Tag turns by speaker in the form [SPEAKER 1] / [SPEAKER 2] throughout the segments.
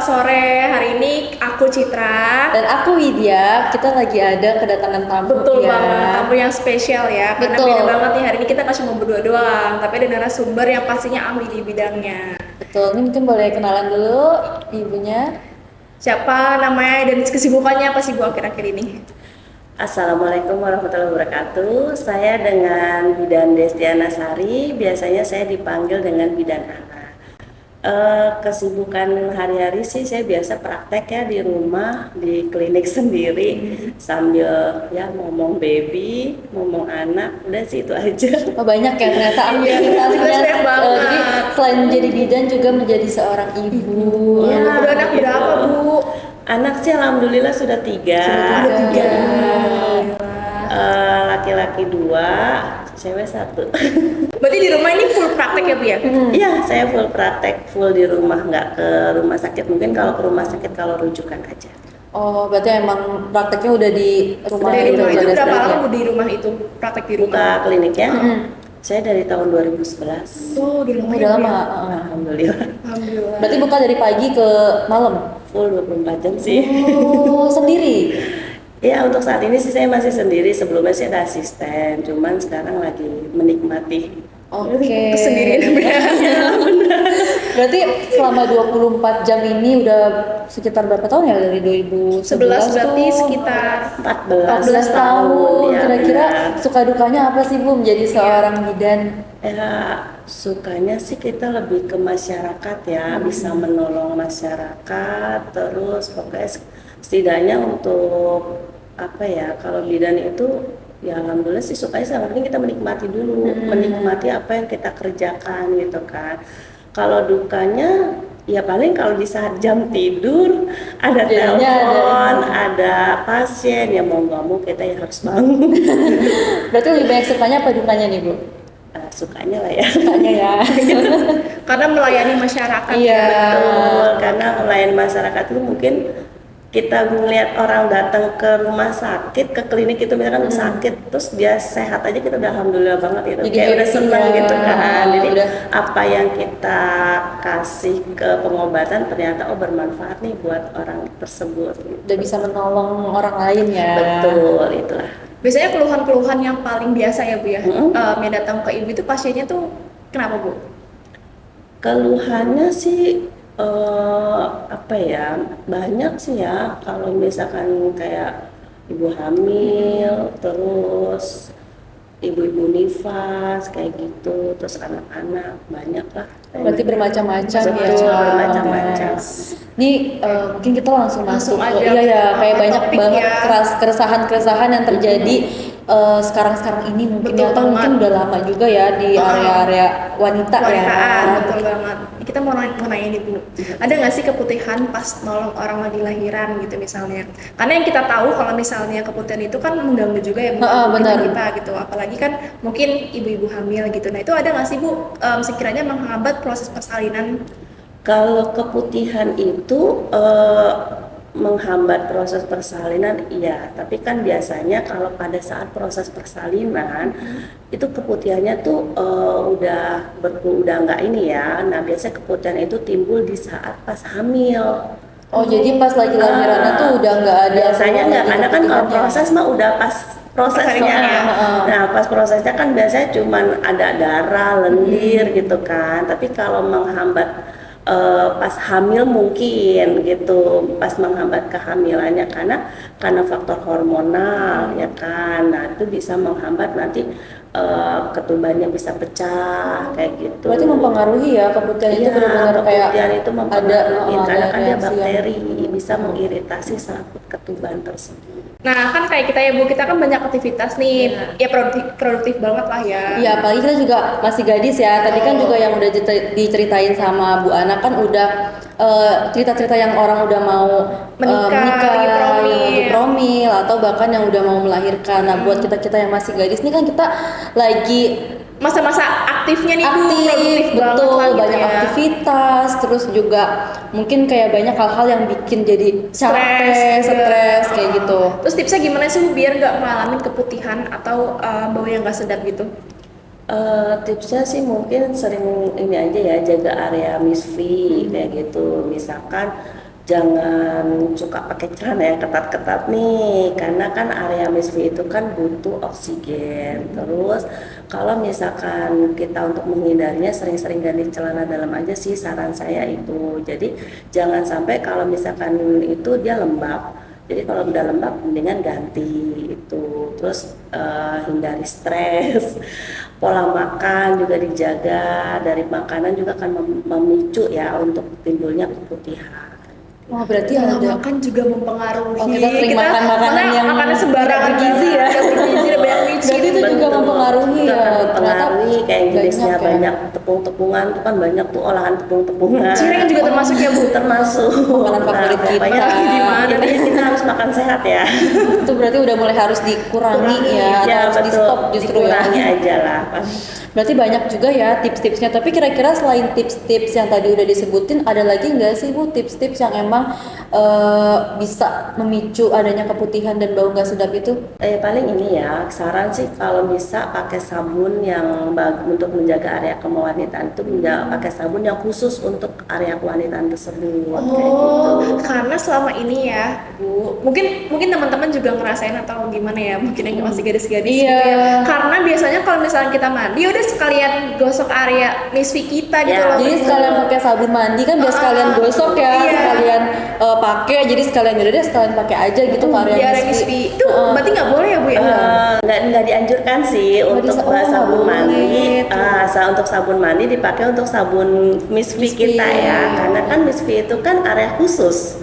[SPEAKER 1] sore. Hari ini aku Citra.
[SPEAKER 2] Dan aku Widya, kita lagi ada kedatangan tamu.
[SPEAKER 1] Betul
[SPEAKER 2] ya.
[SPEAKER 1] banget, tamu yang spesial ya. Karena
[SPEAKER 2] Betul.
[SPEAKER 1] beda banget nih, hari ini kita nggak cuma berdua doang, tapi ada narasumber yang pastinya ahli di bidangnya.
[SPEAKER 2] Betul, ini mungkin boleh kenalan dulu ibunya.
[SPEAKER 1] Siapa namanya dan kesibukannya apa sih Bu akhir-akhir ini?
[SPEAKER 3] Assalamualaikum warahmatullahi wabarakatuh. Saya dengan Bidan Destiana Sari, biasanya saya dipanggil dengan Bidan Ana. Kesibukan hari-hari sih saya biasa praktek ya di rumah, di klinik sendiri sambil ya ngomong baby, ngomong anak, udah sih itu aja.
[SPEAKER 2] Oh, banyak ya ternyata aktivitasnya.
[SPEAKER 1] banyak banget.
[SPEAKER 2] Jadi selain menjadi bidan juga menjadi seorang ibu.
[SPEAKER 3] Ya,
[SPEAKER 1] Udah anak
[SPEAKER 3] gitu.
[SPEAKER 1] berapa Bu?
[SPEAKER 3] Anak sih alhamdulillah sudah 3.
[SPEAKER 2] Sudah tiga.
[SPEAKER 3] Laki-laki 2, cewek 1.
[SPEAKER 1] Berarti di rumah ini full praktek ya Bu ya?
[SPEAKER 3] Iya, saya full praktek, full di rumah, nggak ke rumah sakit. Mungkin kalau ke rumah sakit kalau rujukan aja.
[SPEAKER 2] Oh, berarti emang prakteknya udah di rumah
[SPEAKER 1] Dari
[SPEAKER 2] gitu,
[SPEAKER 1] rumah itu
[SPEAKER 2] udah
[SPEAKER 1] berapa
[SPEAKER 2] sering
[SPEAKER 1] lama
[SPEAKER 2] ya?
[SPEAKER 1] Bu di rumah itu? Praktek di
[SPEAKER 3] Buka
[SPEAKER 1] rumah?
[SPEAKER 3] kliniknya, saya dari tahun 2011.
[SPEAKER 1] Oh, di rumah
[SPEAKER 2] Udah
[SPEAKER 1] ya, Bu
[SPEAKER 2] lama.
[SPEAKER 1] ya?
[SPEAKER 3] Alhamdulillah,
[SPEAKER 1] Alhamdulillah.
[SPEAKER 2] Berarti buka dari pagi ke malam.
[SPEAKER 3] full 24 jam sih.
[SPEAKER 2] Oh, sendiri.
[SPEAKER 3] Ya, untuk saat ini sih saya masih sendiri. Sebelumnya saya ada asisten, cuman sekarang lagi menikmati.
[SPEAKER 2] Oke.
[SPEAKER 1] Kesendirian ya.
[SPEAKER 2] Berarti selama 24 jam ini udah sekitar berapa tahun ya dari 2011
[SPEAKER 1] berarti
[SPEAKER 2] tuh?
[SPEAKER 1] sekitar
[SPEAKER 3] 14
[SPEAKER 2] 14 tahun.
[SPEAKER 3] ya,
[SPEAKER 2] Kira-kira
[SPEAKER 3] benar.
[SPEAKER 2] suka dukanya apa sih Bu menjadi seorang bidan?
[SPEAKER 3] Ya, sukanya sih kita lebih ke masyarakat ya, bisa menolong masyarakat, terus pokoknya setidaknya untuk apa ya, kalau bidan itu ya alhamdulillah sih sukanya sama penting kita menikmati dulu, menikmati apa yang kita kerjakan gitu kan. Kalau dukanya ya paling kalau di saat jam tidur ada
[SPEAKER 2] Jadinya
[SPEAKER 3] telepon, ada pasien ya mau nggak mau kita ya harus bangun.
[SPEAKER 2] Berarti lebih banyak sukanya apa dukanya nih Bu?
[SPEAKER 3] Sukanya lah ya.
[SPEAKER 2] Sukanya ya.
[SPEAKER 1] karena melayani masyarakat.
[SPEAKER 2] Iya.
[SPEAKER 3] Betul, karena melayani masyarakat itu mungkin kita melihat orang datang ke rumah sakit, ke klinik itu misalkan sakit, terus dia sehat aja kita udah alhamdulillah banget gitu.
[SPEAKER 2] Jadi
[SPEAKER 3] Kayak udah
[SPEAKER 2] happy
[SPEAKER 3] senang
[SPEAKER 2] ya.
[SPEAKER 3] gitu kan. Jadi
[SPEAKER 2] Udah.
[SPEAKER 3] apa yang kita kasih ke pengobatan ternyata oh bermanfaat nih buat orang tersebut.
[SPEAKER 2] Udah bisa menolong orang lain ya.
[SPEAKER 3] Betul, itulah.
[SPEAKER 1] Biasanya keluhan-keluhan yang paling biasa ya Bu ya, yang datang ke ibu itu pasiennya tuh kenapa Bu?
[SPEAKER 3] Keluhannya sih apa ya, banyak sih ya. Kalau misalkan kayak ibu hamil, terus ibu-ibu nifas kayak gitu, terus anak-anak banyak lah.
[SPEAKER 2] Berarti bermacam-macam ya.
[SPEAKER 3] Betul, bermacam-macam.
[SPEAKER 2] Ini mungkin kita langsung masuk
[SPEAKER 1] Langsung
[SPEAKER 2] ke
[SPEAKER 1] aja
[SPEAKER 2] iya ya,
[SPEAKER 1] ke
[SPEAKER 2] kayak banyak
[SPEAKER 1] topik
[SPEAKER 2] banget
[SPEAKER 1] ya.
[SPEAKER 2] keresahan-keresahan yang terjadi sekarang-sekarang ini mungkin
[SPEAKER 1] Betul
[SPEAKER 2] ya, atau mungkin
[SPEAKER 1] banget.
[SPEAKER 2] udah lama juga ya di area-area wanita ya.
[SPEAKER 1] Wanitaan, betul banget. Kita mau nanya nih Bu, ada nggak sih keputihan pas nolong orang lagi lahiran gitu misalnya? Karena yang kita tahu kalau misalnya keputihan itu kan mengganggu juga ya Bu,
[SPEAKER 2] Benar.
[SPEAKER 1] kita gitu. Apalagi kan mungkin ibu-ibu hamil gitu. Nah itu ada nggak sih Bu sekiranya menghambat proses persalinan?
[SPEAKER 3] Kalau keputihan itu menghambat proses persalinan, iya. Tapi kan biasanya kalau pada saat proses persalinan itu keputihannya tuh udah nggak ini ya. Nah biasanya keputihan itu timbul di saat pas hamil.
[SPEAKER 2] Oh, jadi pas lagi lahirannya tuh udah nggak ada.
[SPEAKER 3] Biasanya nggak, karena kan kalau
[SPEAKER 2] keputihannya.
[SPEAKER 3] proses mah udah pas prosesnya. Nah pas prosesnya kan biasanya cuman ada darah, lendir gitu kan. Tapi kalau menghambat pas hamil mungkin gitu, pas menghambat kehamilannya karena faktor hormonal ya kan. Nah itu bisa menghambat nanti ketubannya bisa pecah kayak gitu.
[SPEAKER 2] Berarti mempengaruhi ya keputihan itu
[SPEAKER 3] Iya,
[SPEAKER 2] benar-benar kayak
[SPEAKER 3] keputihan itu mempengaruhi karena
[SPEAKER 2] ada
[SPEAKER 3] kan dia
[SPEAKER 2] reaksi yang-
[SPEAKER 3] bakteri bisa mengiritasi selaput ketuban tersebut.
[SPEAKER 1] Nah kan kayak kita ya Bu, kita kan banyak aktivitas nih, ya produktif banget lah ya.
[SPEAKER 2] Iya, apalagi kita juga masih gadis ya. Tadi kan juga yang udah diceritain sama Bu Ana kan udah cerita-cerita yang orang udah mau
[SPEAKER 1] Menikah, lagi promil.
[SPEAKER 2] yang lagi promil atau bahkan yang udah mau melahirkan. Nah, buat kita-kita yang masih gadis nih kan kita lagi
[SPEAKER 1] Masa-masa aktifnya nih Bu,
[SPEAKER 2] aktif,
[SPEAKER 1] produktif banget
[SPEAKER 2] betul,
[SPEAKER 1] lah gitu
[SPEAKER 2] banyak
[SPEAKER 1] ya.
[SPEAKER 2] aktivitas, terus juga mungkin kayak banyak hal-hal yang bikin jadi capek, stres kayak gitu.
[SPEAKER 1] Terus tipsnya gimana sih Bu biar nggak mengalami keputihan atau bau yang nggak sedap gitu?
[SPEAKER 3] Tipsnya sih mungkin sering ini aja ya, jaga area misfi kayak gitu. Misalkan jangan suka pakai celana yang ketat-ketat nih, karena kan area misfi itu kan butuh oksigen. Terus kalau misalkan kita untuk menghindarinya sering-sering ganti celana dalam aja sih saran saya itu. Jadi jangan sampai kalau misalkan itu dia lembab. Jadi kalau udah lembab mendingan ganti itu. Terus hindari stres. Pola makan juga dijaga, dari makanan juga akan memicu ya untuk timbulnya keputihan.
[SPEAKER 2] Oh, berarti
[SPEAKER 1] Pola
[SPEAKER 2] ada.
[SPEAKER 1] makan juga mempengaruhi.
[SPEAKER 2] Oh, kita sering makan makanan yang
[SPEAKER 1] makanan sembarangan
[SPEAKER 2] bergizi ya.
[SPEAKER 1] yang bergizi dan banyak micin.
[SPEAKER 2] Berarti itu juga mempengaruhi
[SPEAKER 3] Itu
[SPEAKER 2] ya.
[SPEAKER 3] akan mempengaruhi kayak jenisnya
[SPEAKER 2] banyak ya.
[SPEAKER 3] banyak tepung-tepungan tuh kan banyak tuh olahan tepung-tepungan.
[SPEAKER 1] Cireng juga termasuk ya Bu.
[SPEAKER 3] Termasuk
[SPEAKER 2] Makanan favorit kita.
[SPEAKER 3] pokoknya
[SPEAKER 1] Gimana
[SPEAKER 3] jadi kita harus makan sehat ya.
[SPEAKER 2] Itu berarti udah mulai harus dikurangi ya, atau
[SPEAKER 3] Ya
[SPEAKER 2] harus di
[SPEAKER 3] betul,
[SPEAKER 2] stop justru
[SPEAKER 3] dikurangi
[SPEAKER 2] ya.
[SPEAKER 3] aja lah.
[SPEAKER 2] Berarti banyak juga ya tips-tipsnya. Tapi kira-kira selain tips-tips yang tadi udah disebutin, ada lagi nggak sih Bu tips-tips yang emang bisa memicu adanya keputihan dan bau nggak sedap itu?
[SPEAKER 3] Paling ini ya, saran sih kalau bisa pakai sabun yang untuk menjaga area kewanitaan itu pakai sabun yang khusus untuk area kewanitaan tersebut kayak gitu.
[SPEAKER 1] Oh, karena selama ini ya, Bu, mungkin teman-teman juga ngerasain atau gimana ya, mungkin yang masih gadis-gadis gitu
[SPEAKER 2] Iya.
[SPEAKER 1] ya. Karena biasanya kalau misalnya kita mandi, udah sekalian gosok area misfi kita gitu
[SPEAKER 3] Ya,
[SPEAKER 1] loh.
[SPEAKER 2] Jadi sekalian pakai sabun mandi kan biar sekalian gosok ya,
[SPEAKER 1] Iya.
[SPEAKER 2] sekalian pakai. Jadi sekalian yaudah deh sekalian pakai aja gitu ke area
[SPEAKER 1] di area misfi. Itu berarti nggak boleh ya Bu ya?
[SPEAKER 3] Nggak dianjurkan sih untuk sabun mandi. Untuk sabun mandi dipakai untuk sabun misfi kita ya, karena kan misfi itu kan area khusus.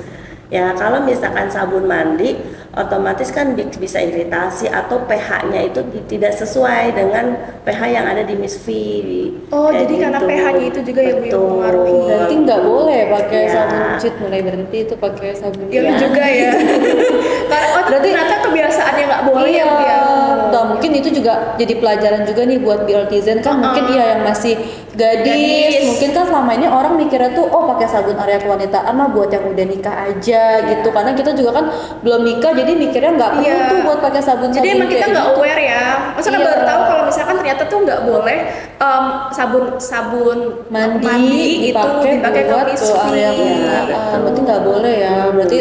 [SPEAKER 3] Ya kalau misalkan sabun mandi otomatis kan bisa iritasi atau pH-nya itu tidak sesuai dengan pH yang ada di misfi.
[SPEAKER 1] Oh,
[SPEAKER 3] Kayak
[SPEAKER 1] jadi karena
[SPEAKER 3] gitu.
[SPEAKER 1] pH-nya itu juga ya Bu yang
[SPEAKER 3] Betul.
[SPEAKER 1] mempengaruhi.
[SPEAKER 2] Berarti nggak boleh pakai
[SPEAKER 3] Iya.
[SPEAKER 2] sabun cuit, mulai berhenti itu pakai sabun.
[SPEAKER 1] Iya juga ya. Karena
[SPEAKER 2] Berarti-
[SPEAKER 1] ternyata kebiasaannya nggak boleh ya Bu ya.
[SPEAKER 2] Nah, mungkin itu juga jadi pelajaran juga nih buat Bioltizen kan mungkin iya yang masih gadis, mungkin kan selama ini orang mikirnya tuh oh pakai sabun area kewanitaan mah buat yang udah nikah aja gitu, karena kita juga kan belum nikah jadi mikirnya nggak perlu
[SPEAKER 1] Iya.
[SPEAKER 2] tuh buat pakai sabun.
[SPEAKER 1] Jadi emang kita
[SPEAKER 2] kayak
[SPEAKER 1] nggak
[SPEAKER 2] gitu.
[SPEAKER 1] aware ya. Masa kan
[SPEAKER 2] Iya.
[SPEAKER 1] baru tahu kalau misalkan ternyata tuh nggak boleh sabun
[SPEAKER 2] mandi
[SPEAKER 1] itu
[SPEAKER 2] dipakai
[SPEAKER 1] dipakai
[SPEAKER 2] buat
[SPEAKER 1] ke
[SPEAKER 2] ke area
[SPEAKER 1] misfi.
[SPEAKER 2] kewanitaan. Berarti nggak boleh ya. Berarti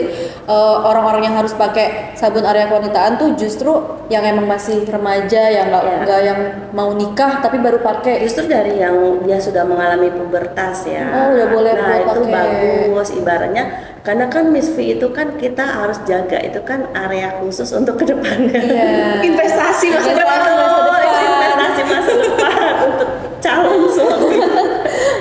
[SPEAKER 2] orang-orang yang harus pakai sabun area kewanitaan tuh justru yang emang masih remaja, yang nggak yang mau nikah tapi baru pakai.
[SPEAKER 3] Justru dari yang dia sudah mengalami pubertas ya.
[SPEAKER 2] Oh, udah boleh
[SPEAKER 3] nah
[SPEAKER 2] buat
[SPEAKER 3] itu
[SPEAKER 2] pakai.
[SPEAKER 3] bagus ibaratnya, karena kan misfi itu kan kita harus jaga, itu kan area khusus untuk kedepannya.
[SPEAKER 2] Iya.
[SPEAKER 1] Investasi masa
[SPEAKER 2] Investasi
[SPEAKER 1] depan.
[SPEAKER 2] masa depan.
[SPEAKER 3] Itu investasi masa depan untuk calon suami.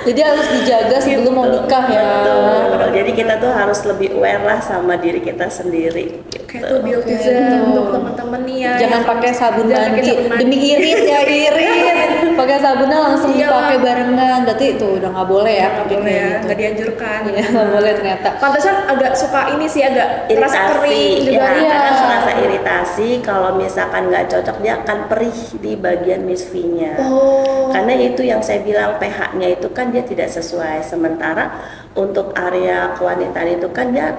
[SPEAKER 2] Jadi harus dijaga sebelum mau nikah ya.
[SPEAKER 3] Betul. Jadi kita tuh harus lebih aware lah sama diri kita sendiri.
[SPEAKER 1] Kayak tuh Bioltizen
[SPEAKER 2] Oke,
[SPEAKER 1] untuk
[SPEAKER 2] tuh.
[SPEAKER 1] teman-teman nih ya.
[SPEAKER 2] Jangan
[SPEAKER 1] yang-
[SPEAKER 2] pakai sabun
[SPEAKER 1] Jangan pakai
[SPEAKER 2] mandi
[SPEAKER 1] sabun mandi.
[SPEAKER 2] demi irit ya irit. Pakai sabunnya langsung
[SPEAKER 1] Iya.
[SPEAKER 2] dipakai barengan. Berarti itu udah nggak boleh ya.
[SPEAKER 1] Nggak
[SPEAKER 2] pakai
[SPEAKER 1] boleh
[SPEAKER 2] kayak
[SPEAKER 1] ya,
[SPEAKER 2] gitu.
[SPEAKER 1] nggak dianjurkan.
[SPEAKER 2] Iya, nggak boleh ternyata.
[SPEAKER 1] Pantesan agak suka ini sih, agak terasa kering juga.
[SPEAKER 3] ya,
[SPEAKER 2] Iya.
[SPEAKER 3] karena serasa iritasi. Kalau misalkan nggak cocok dia akan perih di bagian misfinya.
[SPEAKER 1] Oh.
[SPEAKER 3] Karena itu yang saya bilang pH-nya itu kan dia tidak sesuai. Sementara untuk area kewanitaan itu kan dia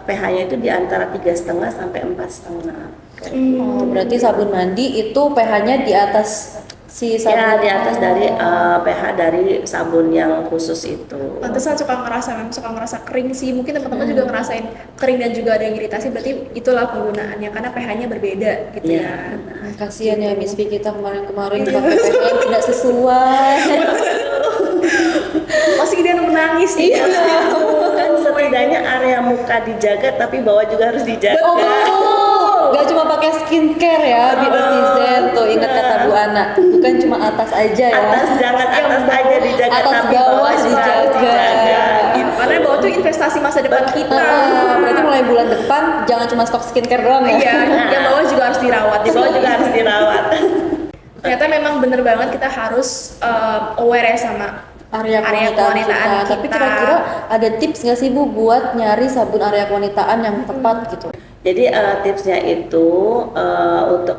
[SPEAKER 3] pH-nya itu di antara 3,5 sampai 4,5.
[SPEAKER 2] Oh, berarti sabun mandi itu pH-nya di atas si sabun.
[SPEAKER 3] Ya di atas dari pH dari sabun yang khusus itu.
[SPEAKER 1] Pantesan memang suka ngerasa kering sih. Mungkin teman-teman juga ngerasain kering dan juga ada yang iritasi. Berarti itulah penggunaannya karena pH-nya berbeda gitu
[SPEAKER 3] Iya.
[SPEAKER 1] ya.
[SPEAKER 2] Kasihan ya Miss V kita kemarin-kemarin pakai pH yang tidak sesuai.
[SPEAKER 1] Pasti dia menangis nih.
[SPEAKER 3] Iya, kan setidaknya area muka dijaga tapi bawah juga harus dijaga.
[SPEAKER 2] Oh betul, gak cuma pakai skincare ya, Bioltizen tuh ingat kata Bu Ana, bukan cuma atas aja ya.
[SPEAKER 3] Jangan atas aja dijaga,
[SPEAKER 2] Atas
[SPEAKER 3] tapi
[SPEAKER 2] bawah
[SPEAKER 3] bawah juga harus
[SPEAKER 2] dijaga.
[SPEAKER 1] Gitu. Karena bawah tuh investasi masa depan kita.
[SPEAKER 2] Berarti mulai bulan depan jangan cuma stok skincare doang ya.
[SPEAKER 1] Iya, yang bawah juga harus dirawat.
[SPEAKER 3] Di bawah juga harus dirawat.
[SPEAKER 1] Ternyata memang bener banget kita harus aware ya sama
[SPEAKER 2] Area
[SPEAKER 1] area
[SPEAKER 2] kewanitaan
[SPEAKER 1] kewanitaan
[SPEAKER 2] kita. Tapi
[SPEAKER 1] kita.
[SPEAKER 2] kira-kira ada tips nggak sih Bu buat nyari sabun area kewanitaan yang tepat gitu?
[SPEAKER 3] Jadi tipsnya itu untuk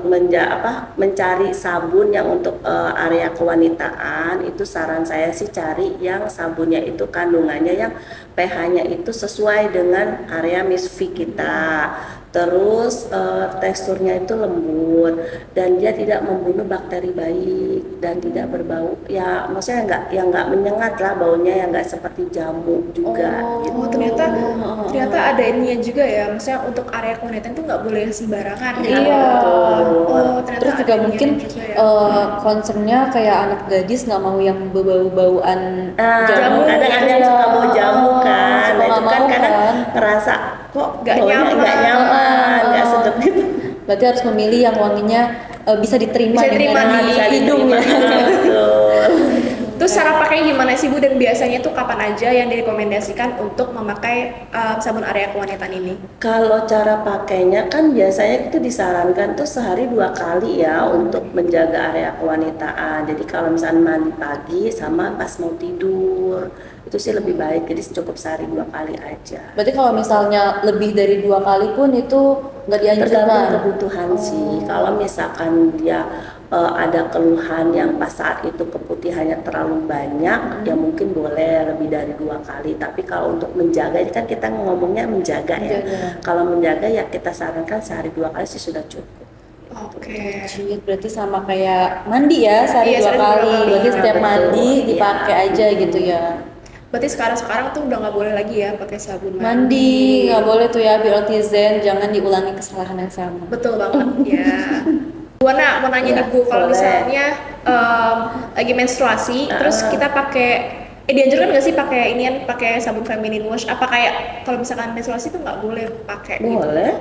[SPEAKER 3] mencari sabun yang untuk area kewanitaan itu saran saya sih cari yang sabunnya itu kandungannya yang pH-nya itu sesuai dengan area misfi kita. Terus teksturnya itu lembut dan dia tidak membunuh bakteri baik dan tidak berbau. Ya maksudnya nggak menyengat lah baunya, yang nggak seperti jamu juga. gitu.
[SPEAKER 1] Oh, ternyata ada ininya juga ya. Maksudnya untuk area kewangian itu nggak boleh sembarangan ya.
[SPEAKER 2] Iya.
[SPEAKER 1] Oh, ternyata
[SPEAKER 2] Terus juga
[SPEAKER 1] ada
[SPEAKER 2] mungkin
[SPEAKER 1] ininya juga ya.
[SPEAKER 2] concernnya kayak anak gadis nggak mau yang bau-bauan
[SPEAKER 3] Kadang ada yang
[SPEAKER 2] Iya.
[SPEAKER 3] suka bau jamu kan,
[SPEAKER 2] Suka
[SPEAKER 3] nah itu
[SPEAKER 2] nggak
[SPEAKER 3] kan
[SPEAKER 2] mau
[SPEAKER 3] kadang
[SPEAKER 2] kan.
[SPEAKER 3] ngerasa kok
[SPEAKER 1] Nggak
[SPEAKER 3] baunya
[SPEAKER 1] nyaman.
[SPEAKER 3] nggak nyaman, nggak sedap gitu.
[SPEAKER 2] Berarti harus memilih yang wanginya bisa diterima
[SPEAKER 1] Bisa diterima
[SPEAKER 2] dengan
[SPEAKER 1] di
[SPEAKER 2] hidung ya.
[SPEAKER 3] Betul.
[SPEAKER 1] Terus cara pakainya gimana sih Bu, dan biasanya tuh kapan aja yang direkomendasikan untuk memakai sabun area kewanitaan ini?
[SPEAKER 3] Kalau cara pakainya kan biasanya itu disarankan tuh sehari 2 kali ya untuk menjaga area kewanitaan. Jadi kalau misalnya mandi pagi sama pas mau tidur itu sih lebih baik. Jadi cukup sehari 2 kali aja.
[SPEAKER 2] Berarti kalau misalnya lebih dari 2 kali pun itu nggak
[SPEAKER 3] Tergantung
[SPEAKER 2] dianjurkan.
[SPEAKER 3] kebutuhan sih. Kalau misalkan dia ada keluhan yang pas saat itu keputihannya terlalu banyak, ya mungkin boleh lebih dari 2 kali. Tapi kalau untuk menjaga, ini kan kita ngomongnya menjaga ya.
[SPEAKER 2] Menjaga.
[SPEAKER 3] Kalau menjaga ya kita sarankan sehari 2 kali sih sudah cukup.
[SPEAKER 1] Oke.
[SPEAKER 2] Cik, berarti sama kayak mandi ya sehari
[SPEAKER 1] Iya,
[SPEAKER 2] 2
[SPEAKER 1] sehari 2
[SPEAKER 2] kali.
[SPEAKER 1] kali.
[SPEAKER 2] Berarti setiap
[SPEAKER 3] Betul.
[SPEAKER 2] mandi
[SPEAKER 3] Iya.
[SPEAKER 2] dipakai aja gitu ya.
[SPEAKER 1] Berarti sekarang tuh udah nggak boleh lagi ya pakai sabun
[SPEAKER 2] Mandi nggak boleh tuh ya Beautizen, jangan diulangi kesalahan yang sama.
[SPEAKER 1] Betul banget ya. Gua mau nanya
[SPEAKER 3] Ya,
[SPEAKER 1] nih Bu, kalau
[SPEAKER 3] boleh.
[SPEAKER 1] misalnya lagi menstruasi, terus kita pakai dianjurkan nggak sih pakai inian, pakai sabun feminine wash? Apa kayak kalau misalkan menstruasi tuh nggak boleh pakai gitu?
[SPEAKER 3] Boleh.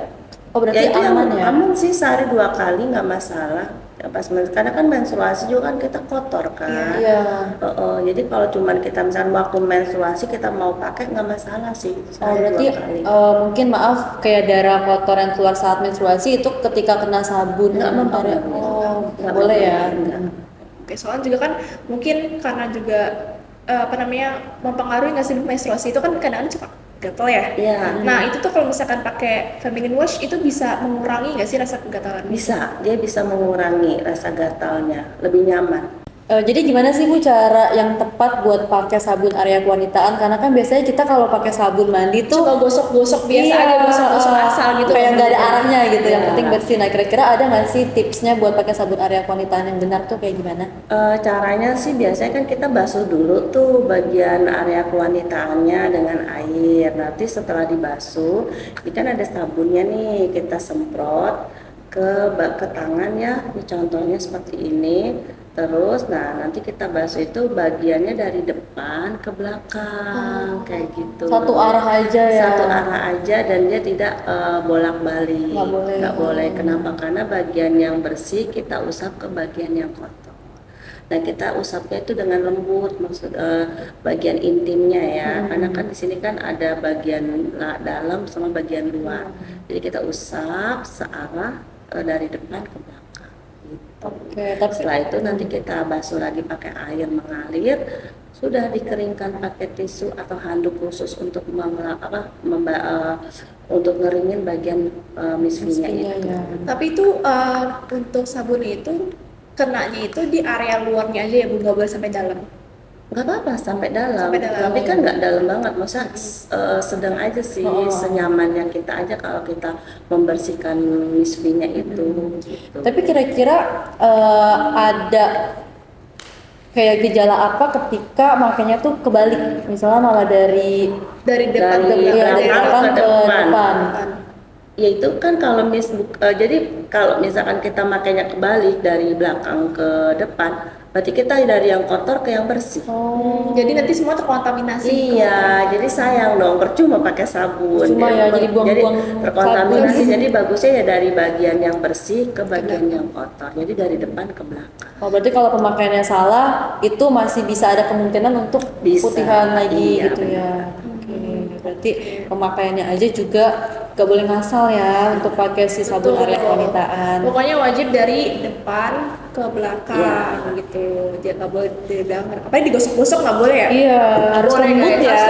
[SPEAKER 2] Oh berarti
[SPEAKER 3] itu yang
[SPEAKER 2] aman ya?
[SPEAKER 3] aman sih sehari 2 kali nggak masalah. Ya, karena kan menstruasi juga kan kita kotor kan.
[SPEAKER 2] Iya.
[SPEAKER 3] Jadi kalau cuman kita misalnya waktu menstruasi kita mau pakai nggak masalah sih
[SPEAKER 2] Oh
[SPEAKER 3] sehari
[SPEAKER 2] berarti
[SPEAKER 3] 2 kali.
[SPEAKER 2] mungkin maaf kayak darah kotor yang keluar saat menstruasi itu ketika kena sabun
[SPEAKER 3] Nggak
[SPEAKER 2] area-
[SPEAKER 3] boleh.
[SPEAKER 2] nggak boleh ya?
[SPEAKER 3] Nggak.
[SPEAKER 1] Oke, soalnya juga kan mungkin karena juga mempengaruhi nggak sih menstruasi itu kan kadang-kadang suka gatal ya.
[SPEAKER 3] Iya.
[SPEAKER 1] Nah itu tuh kalau misalkan pakai feminine wash itu bisa mengurangi nggak sih rasa kegatalan?
[SPEAKER 3] Dia bisa mengurangi rasa gatalnya, lebih nyaman.
[SPEAKER 2] Jadi gimana sih Bu cara yang tepat buat pakai sabun area kewanitaan? Karena kan biasanya kita kalau pakai sabun mandi tuh
[SPEAKER 1] Coba gosok-gosok biasa
[SPEAKER 2] iya,
[SPEAKER 1] aja, gosok-gosok asal gitu.
[SPEAKER 2] kayak nggak ada arahnya gitu. Yang
[SPEAKER 3] Iya.
[SPEAKER 2] penting bersih. Nah kira-kira ada nggak sih tipsnya buat pakai sabun area kewanitaan yang benar tuh kayak gimana?
[SPEAKER 3] Caranya sih biasanya kan kita basuh dulu tuh bagian area kewanitaannya dengan air. Nanti setelah dibasuh, ini kan ada sabunnya nih, kita semprot ke tangan ya. Ini contohnya seperti ini. Terus, nah nanti kita basuh itu bagiannya dari depan ke belakang, kayak gitu.
[SPEAKER 2] Satu arah aja ya?
[SPEAKER 3] Satu arah aja dan dia tidak bolak-balik.
[SPEAKER 2] Nggak boleh.
[SPEAKER 3] Nggak boleh. Kenapa? Karena bagian yang bersih kita usap ke bagian yang kotor. Nah kita usapnya itu dengan lembut, maksud bagian intimnya ya, karena kan di sini kan ada bagian dalam sama bagian luar. Jadi kita usap searah dari depan ke belakang. Gitu.
[SPEAKER 2] Oke, tapi
[SPEAKER 3] Setelah itu nanti kita basuh lagi pakai air mengalir, sudah dikeringkan pakai tisu atau handuk khusus untuk untuk ngeringin bagian misfinya
[SPEAKER 2] Misfinya,
[SPEAKER 3] itu.
[SPEAKER 2] ya.
[SPEAKER 1] Tapi itu untuk sabun itu kenanya itu di area luarnya aja ya Bu, nggak boleh sampai dalam.
[SPEAKER 3] Nggak apa-apa sampai dalam,
[SPEAKER 1] Sampai dalam.
[SPEAKER 3] tapi kan nggak dalam banget, maksudnya sedang aja sih,
[SPEAKER 2] Oh.
[SPEAKER 3] senyamannya kita aja kalau kita membersihkan misfinya itu. Gitu.
[SPEAKER 2] Tapi kira-kira ada kayak gejala apa ketika makanya tuh kebalik, misalnya malah dari
[SPEAKER 1] Dari depan
[SPEAKER 3] Dari
[SPEAKER 1] ke belakang.
[SPEAKER 3] belakang
[SPEAKER 2] ke
[SPEAKER 3] ke
[SPEAKER 2] depan.
[SPEAKER 3] depan. Ya itu kan kalau jadi kalau misalkan kita makainya kebalik dari belakang ke depan, berarti kita dari yang kotor ke yang bersih.
[SPEAKER 2] Oh,
[SPEAKER 1] Jadi nanti semua terkontaminasi.
[SPEAKER 3] Iya, jadi sayang dong, percuma pakai sabun.
[SPEAKER 2] Percuma ya, jadi buang-buang
[SPEAKER 3] terkontaminasi.
[SPEAKER 2] sabun.
[SPEAKER 3] Jadi bagusnya ya dari bagian yang bersih ke bagian yang kotor. Jadi dari depan ke belakang.
[SPEAKER 2] Oh, berarti kalau pemakaiannya salah itu masih bisa ada kemungkinan untuk
[SPEAKER 3] Bisa,
[SPEAKER 2] putihan lagi
[SPEAKER 3] iya,
[SPEAKER 2] gitu
[SPEAKER 3] benar.
[SPEAKER 2] ya. Oke, berarti pemakaiannya aja juga gak boleh ngasal ya untuk pakai si sabun
[SPEAKER 1] Betul,
[SPEAKER 2] area
[SPEAKER 1] betul.
[SPEAKER 2] kewanitaan.
[SPEAKER 1] Pokoknya wajib dari depan ke belakang
[SPEAKER 3] Iya.
[SPEAKER 1] gitu. Dia nggak boleh dari belakang. Apalagi digosok-gosok nggak boleh ya?
[SPEAKER 2] Iya, harus
[SPEAKER 1] Boleh,
[SPEAKER 2] lembut
[SPEAKER 1] guys.
[SPEAKER 2] ya.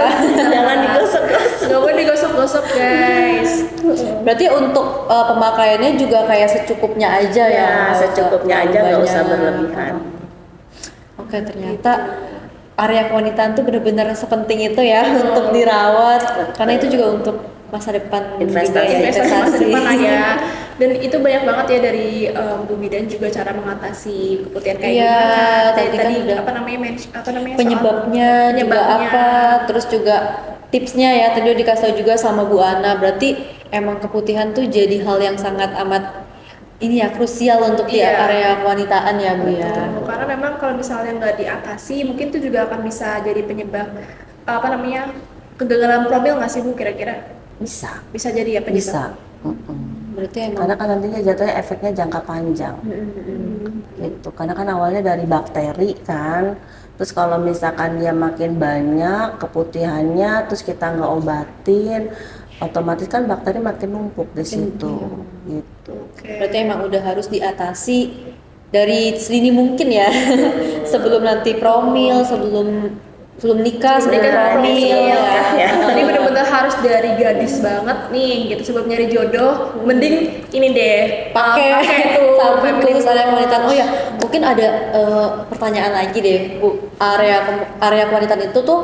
[SPEAKER 3] Jangan digosok-gosok.
[SPEAKER 1] Nggak boleh digosok-gosok guys.
[SPEAKER 2] Berarti untuk pemakaiannya juga kayak secukupnya aja ya.
[SPEAKER 3] Ya,
[SPEAKER 2] nggak usah
[SPEAKER 3] secukupnya
[SPEAKER 2] terlalu
[SPEAKER 3] aja, nggak usah
[SPEAKER 2] banyak.
[SPEAKER 3] berlebihan.
[SPEAKER 2] Oke, ternyata area kewanitaan tuh benar-benar sepenting itu ya untuk dirawat, karena itu juga untuk masa depan
[SPEAKER 3] Investasi.
[SPEAKER 2] juga ya,
[SPEAKER 1] investasi masa depan lah ya. Dan itu banyak banget ya dari Bu Bidan juga cara mengatasi keputihan kayak
[SPEAKER 2] Iya,
[SPEAKER 1] gimana.
[SPEAKER 2] tadi kan udah
[SPEAKER 1] apa namanya soal
[SPEAKER 2] penyebabnya juga apa, terus juga tipsnya ya tadi udah dikasih tahu juga sama Bu Ana. Berarti emang keputihan tuh jadi hal yang sangat amat ini ya krusial untuk di
[SPEAKER 1] Iya.
[SPEAKER 2] area kewanitaan ya Bu ya.
[SPEAKER 1] Betul, karena memang kalau misalnya nggak diatasi, mungkin itu juga akan bisa jadi penyebab apa namanya kegagalan promil nggak sih Bu kira-kira?
[SPEAKER 3] Bisa.
[SPEAKER 1] Bisa jadi ya penyebab.
[SPEAKER 3] Bisa.
[SPEAKER 2] Berarti emang
[SPEAKER 3] Karena kan nantinya jatuhnya efeknya jangka panjang. Gitu. Karena kan awalnya dari bakteri kan. Terus kalau misalkan dia makin banyak keputihannya, terus kita nggak obatin, otomatis kan bakteri makin numpuk di situ. Gitu.
[SPEAKER 1] Oke.
[SPEAKER 2] berarti emang udah harus diatasi dari sedini mungkin ya. Sebelum nanti promil, sebelum nikah, sebelum promil ya.
[SPEAKER 1] Jadi benar-benar harus dari gadis banget nih gitu sebelum nyari jodoh, mending ini deh
[SPEAKER 2] pakai
[SPEAKER 1] tuh
[SPEAKER 2] sabun
[SPEAKER 1] feminine
[SPEAKER 2] khusus area kewanitaan. Oh
[SPEAKER 1] wash.
[SPEAKER 2] ya, mungkin ada pertanyaan lagi deh Bu. Area kewanitaan itu tuh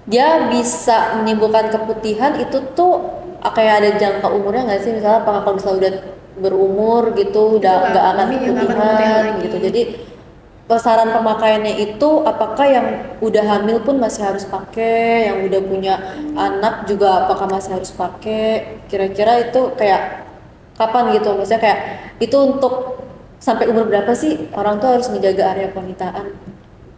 [SPEAKER 2] dia bisa menimbulkan keputihan itu tuh kayak ada jangka umurnya nggak sih? Misalnya apakah kalau misalnya udah berumur gitu udah
[SPEAKER 1] Itu
[SPEAKER 2] nggak akan
[SPEAKER 1] nggak akan
[SPEAKER 2] keputihan
[SPEAKER 1] keputihan lagi.
[SPEAKER 2] gitu. Jadi saran pemakaiannya itu apakah yang udah hamil pun masih harus pakai, yang udah punya anak juga apakah masih harus pakai? Kira-kira itu kayak kapan gitu? Maksudnya kayak itu untuk sampai umur berapa sih orang tuh harus menjaga area kewanitaan?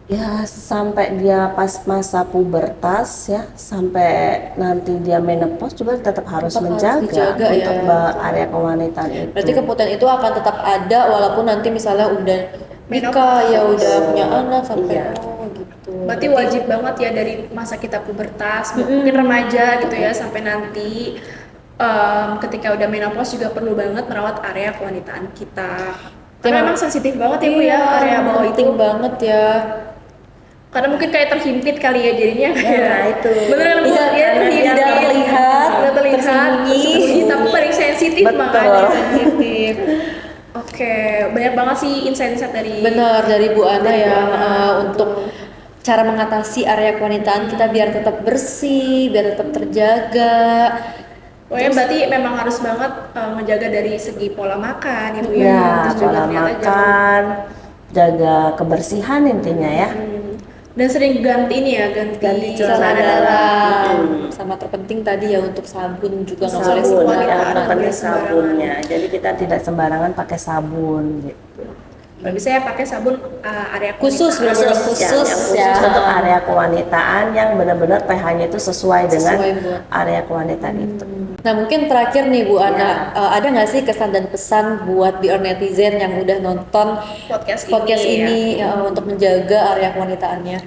[SPEAKER 3] Ya sampai dia pas masa pubertas ya, sampai nanti dia menopause juga tetap harus
[SPEAKER 2] Tetap harus
[SPEAKER 3] menjaga
[SPEAKER 2] dijaga
[SPEAKER 3] untuk
[SPEAKER 2] ya.
[SPEAKER 3] area kewanitaan itu.
[SPEAKER 2] Berarti keputihan itu akan tetap ada walaupun nanti misalnya udah nikah ya udah punya anak sampai
[SPEAKER 3] Iya.
[SPEAKER 2] gitu.
[SPEAKER 1] Berarti wajib banget ya dari masa kita pubertas, mungkin remaja gitu ya sampai nanti ketika udah menopause juga perlu banget merawat area kewanitaan kita. Karena memang sensitif banget ya Bu ya area bawah itu.
[SPEAKER 2] penting banget ya.
[SPEAKER 1] Karena mungkin kayak terhimpit kali ya jadinya
[SPEAKER 3] Nah,
[SPEAKER 1] kayak
[SPEAKER 3] itu.
[SPEAKER 1] beneran Bu
[SPEAKER 2] Iya,
[SPEAKER 1] ya
[SPEAKER 2] karena
[SPEAKER 1] terhimpit,
[SPEAKER 2] tidak terlihat,
[SPEAKER 1] tidak terlihat,
[SPEAKER 2] tersembunyi.
[SPEAKER 1] tersembunyi, tapi paling sensitif
[SPEAKER 3] Betul.
[SPEAKER 1] makanya sensitif. Oke, banyak banget sih insight-insight dari
[SPEAKER 2] Benar dari Bu Ana
[SPEAKER 1] dari
[SPEAKER 2] ya
[SPEAKER 1] Bu Ana.
[SPEAKER 2] untuk cara mengatasi area kewanitaan kita biar tetap bersih, biar tetap terjaga.
[SPEAKER 1] Pokoknya berarti memang harus banget menjaga dari segi pola makan ya Bu ya.
[SPEAKER 3] Ya,
[SPEAKER 1] Terus juga
[SPEAKER 3] pola
[SPEAKER 1] ternyata
[SPEAKER 3] makan, jaga kebersihan intinya ya.
[SPEAKER 1] dan sering ganti ini ya, ganti
[SPEAKER 3] Ganti
[SPEAKER 1] celana
[SPEAKER 3] celana
[SPEAKER 1] dalam.
[SPEAKER 2] Sama terpenting tadi ya untuk sabun juga nggak boleh
[SPEAKER 3] Sabun
[SPEAKER 1] sembarangan,
[SPEAKER 3] ya,
[SPEAKER 1] nggak
[SPEAKER 3] penting
[SPEAKER 1] boleh sembarangan.
[SPEAKER 3] sabunnya. Jadi kita tidak sembarangan pakai sabun gitu.
[SPEAKER 1] Kalau bisa ya pakai sabun area
[SPEAKER 2] Khusus,
[SPEAKER 1] kulit.
[SPEAKER 2] benar-benar
[SPEAKER 3] Ya,
[SPEAKER 2] khusus
[SPEAKER 3] yang
[SPEAKER 2] ya.
[SPEAKER 3] untuk area kewanitaan yang benar-benar pH-nya itu sesuai dengan
[SPEAKER 2] Sesuai buat.
[SPEAKER 3] area kewanitaan itu.
[SPEAKER 2] Nah mungkin terakhir nih Bu Ana,
[SPEAKER 3] Ya.
[SPEAKER 2] ada nggak sih kesan dan pesan buat Be Our Netizen yang udah nonton
[SPEAKER 1] podcast
[SPEAKER 2] ini
[SPEAKER 1] ya.
[SPEAKER 2] untuk menjaga area kewanitaannya?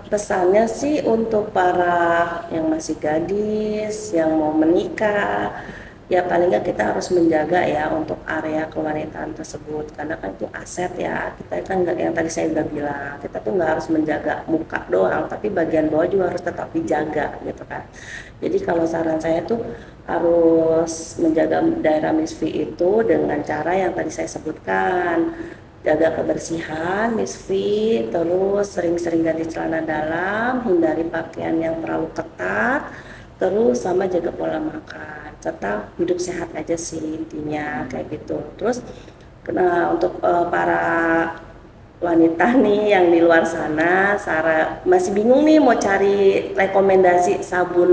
[SPEAKER 3] Pesannya sih untuk para yang masih gadis, yang mau menikah, ya paling nggak kita harus menjaga ya untuk area kewanitaan tersebut karena kan itu aset ya. Kita kan nggak, yang tadi saya udah bilang, kita tuh nggak harus menjaga muka doang, tapi bagian bawah juga harus tetap dijaga gitu kan. Jadi kalau saran saya tuh harus menjaga daerah misfi itu dengan cara yang tadi saya sebutkan. Jaga kebersihan, misfi, terus sering-sering ganti celana dalam, hindari pakaian yang terlalu ketat, terus sama jaga pola makan, serta hidup sehat aja sih intinya kayak gitu. Terus untuk para wanita nih yang di luar sana, masih bingung nih mau cari rekomendasi sabun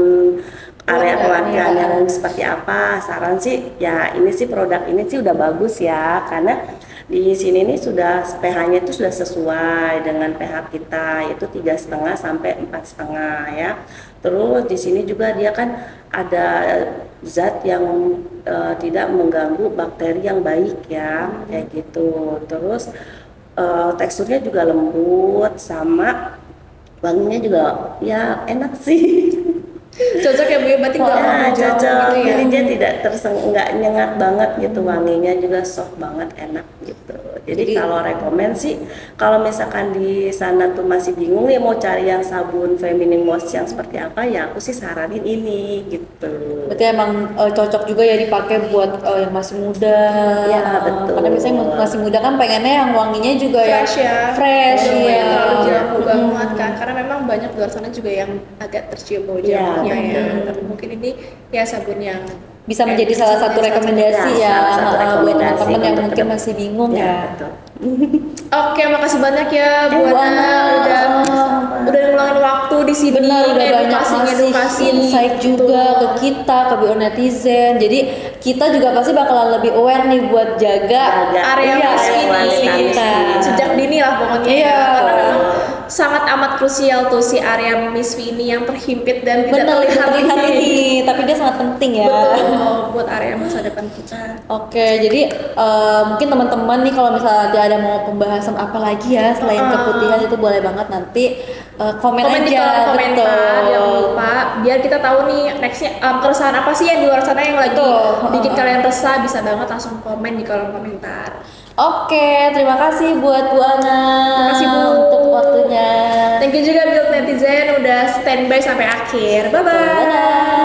[SPEAKER 3] area kewanitaan yang seperti apa, saran sih ya ini sih produk ini sih udah bagus ya karena di sini nih sudah pH-nya itu sudah sesuai dengan pH kita itu 3,5 sampai 4,5 ya. Terus di sini juga dia kan ada zat yang tidak mengganggu bakteri yang baik ya kayak gitu. Terus teksturnya juga lembut sama wanginya juga ya enak sih.
[SPEAKER 1] Cocok ya Bu ya, berarti nggak
[SPEAKER 3] Nah,
[SPEAKER 1] jauh
[SPEAKER 3] cocok.
[SPEAKER 1] gitu ya.
[SPEAKER 3] Jadi dia tidak nggak nyengat banget gitu, wanginya juga soft banget, enak gitu. Jadi kalau rekomen sih, kalau misalkan di sana tuh masih bingung nih mau cari yang sabun feminine wash yang seperti apa, ya aku sih saranin ini gitu.
[SPEAKER 2] Berarti emang cocok juga ya dipakai buat yang masih muda.
[SPEAKER 3] Ya, betul.
[SPEAKER 2] Karena misalnya masih muda kan pengennya yang wanginya juga
[SPEAKER 1] Fresh ya,
[SPEAKER 2] fresh
[SPEAKER 1] Jangan
[SPEAKER 2] ya.
[SPEAKER 1] yang terlalu jamu banget kan, karena memang banyak di luar sana juga yang agak tercium bau jamu.
[SPEAKER 3] Ya,
[SPEAKER 1] Iya,
[SPEAKER 3] betul.
[SPEAKER 1] iya. Tapi mungkin ini ya sabun yang
[SPEAKER 2] Bisa menjadi salah satu rekomendasi
[SPEAKER 3] Ya,
[SPEAKER 2] ya,
[SPEAKER 3] salah satu
[SPEAKER 2] buat
[SPEAKER 3] rekomendasi
[SPEAKER 2] teman-teman yang
[SPEAKER 3] untuk
[SPEAKER 2] mungkin
[SPEAKER 3] kedep-
[SPEAKER 2] masih bingung
[SPEAKER 3] Ya,
[SPEAKER 2] ya.
[SPEAKER 3] betul.
[SPEAKER 1] Oke, makasih banyak ya Bu
[SPEAKER 2] Bu
[SPEAKER 1] Ana
[SPEAKER 2] Ana,
[SPEAKER 1] udah ngeluangin waktu di sini.
[SPEAKER 2] Benar, udah banyak
[SPEAKER 1] edukasi
[SPEAKER 2] ngasih insight juga ke kita, ke bio netizen. Jadi kita juga pasti bakalan lebih aware nih buat jaga
[SPEAKER 1] area
[SPEAKER 2] iya,
[SPEAKER 1] Miss
[SPEAKER 2] area
[SPEAKER 1] Vini
[SPEAKER 2] Miss kita.
[SPEAKER 1] sejak dini lah pokoknya
[SPEAKER 2] Iya.
[SPEAKER 1] ya. Karena memang sangat amat krusial tuh si area Miss Vini yang terhimpit dan tidak
[SPEAKER 2] Benar,
[SPEAKER 1] terlihat
[SPEAKER 2] terlihat ini, tapi dia sangat penting ya.
[SPEAKER 1] Betul, buat area masa depan kita.
[SPEAKER 2] Oke, jadi mungkin teman-teman nih kalau misalnya nanti ada mau pembahasan apa lagi ya selain keputihan itu boleh banget nanti komen
[SPEAKER 1] Komen di
[SPEAKER 2] aja,
[SPEAKER 1] kolom komentar,
[SPEAKER 2] betul.
[SPEAKER 1] jangan lupa biar kita tahu nih nextnya keresahan apa sih yang di luar sana yang lagi
[SPEAKER 2] Betul.
[SPEAKER 1] bikin kalian resah, bisa banget langsung komen di kolom komentar.
[SPEAKER 2] Oke, terima kasih buat Bu Ana.
[SPEAKER 1] Terima kasih, Bu.
[SPEAKER 2] Untuk waktunya.
[SPEAKER 1] Thank you juga build netizen udah standby sampai akhir. Bye bye.
[SPEAKER 2] Dadah.